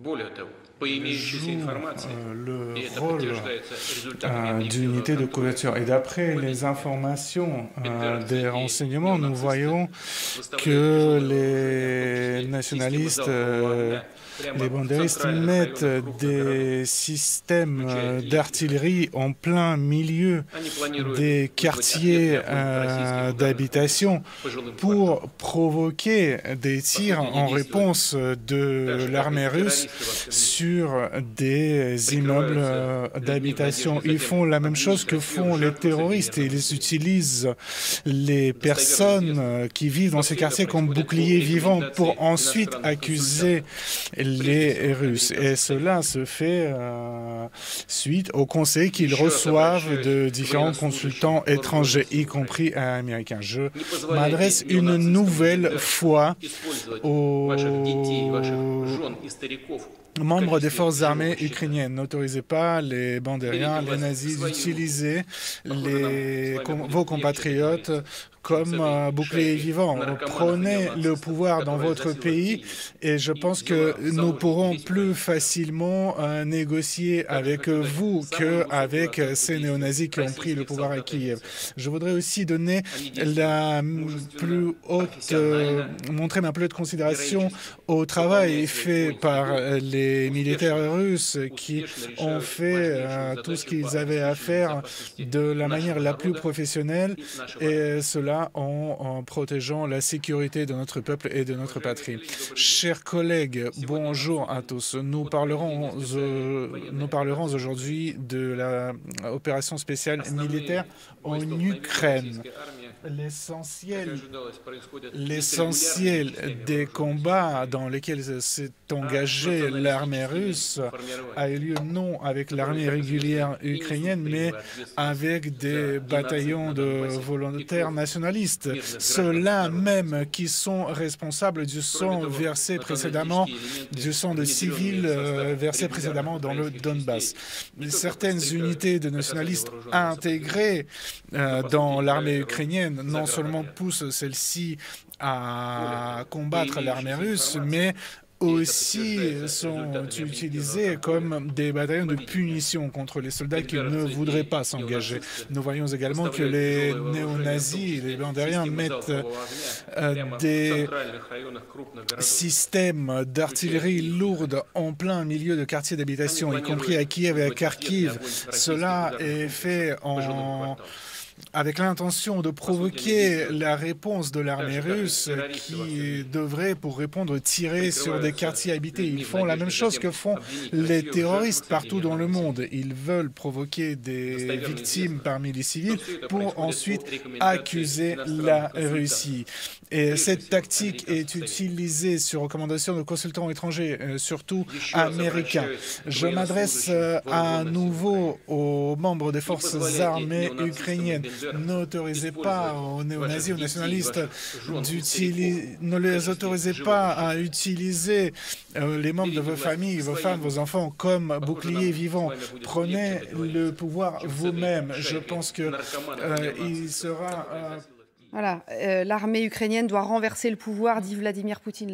joue le rôle d'unité de couverture. Et d'après les informations des renseignements, nous voyons que les nationalistes, les bandéristes mettent des systèmes d'artillerie en plein milieu des quartiers d'habitation pour provoquer des tirs en réponse de l'armée russe sur des immeubles d'habitation. Ils font la même chose que font les terroristes. Ils utilisent les personnes qui vivent dans ces quartiers comme boucliers vivants pour ensuite accuser les Russes. Et cela se fait suite au conseil qu'ils reçoivent de différents consultants étrangers, y compris américains. Je m'adresse une nouvelle fois aux membres des forces armées ukrainiennes. N'autorisez pas les bandériens, les nazis d'utiliser vos compatriotes comme boucliers vivants. Prenez le pouvoir dans votre pays et je pense que nous pourrons plus facilement négocier avec vous qu'avec ces néo-nazis qui ont pris le pouvoir à Kiev. Je voudrais aussi donner montrer ma plus haute considération au travail fait par les militaires russes qui ont fait tout ce qu'ils avaient à faire de la manière la plus professionnelle et cela en protégeant la sécurité de notre peuple et de notre patrie. Chers collègues, bonjour à tous. Nous parlerons aujourd'hui de l'opération spéciale militaire en Ukraine. L'essentiel des combats dans lesquels s'est engagée l'armée russe a eu lieu non avec l'armée régulière ukrainienne, mais avec des bataillons de volontaires nationalistes, ceux-là même qui sont responsables du sang versé précédemment, du sang de civils versé précédemment dans le Donbass. Certaines unités de nationalistes intégrées dans l'armée ukrainienne non seulement poussent celle-ci à combattre l'armée russe, mais aussi sont utilisés comme des bataillons de punition contre les soldats qui ne voudraient pas s'engager. Nous voyons également que les néo-nazis, les bandériens mettent des systèmes d'artillerie lourde en plein milieu de quartiers d'habitation, y compris à Kiev et à Kharkiv. Cela est fait avec l'intention de provoquer la réponse de l'armée russe qui devrait, pour répondre, tirer sur des quartiers habités. Ils font la même chose que font les terroristes partout dans le monde. Ils veulent provoquer des victimes parmi les civils pour ensuite accuser la Russie. Et cette tactique est utilisée sur recommandation de consultants étrangers, surtout américains. Je m'adresse à nouveau aux membres des forces armées ukrainiennes. N'autorisez pas aux néo-nazis, aux nationalistes, ne les autorisez pas à utiliser les membres de vos familles, vos femmes, vos enfants comme boucliers vivants. Prenez le pouvoir vous-même. Je pense que il sera... Voilà, l'armée ukrainienne doit renverser le pouvoir, dit Vladimir Poutine.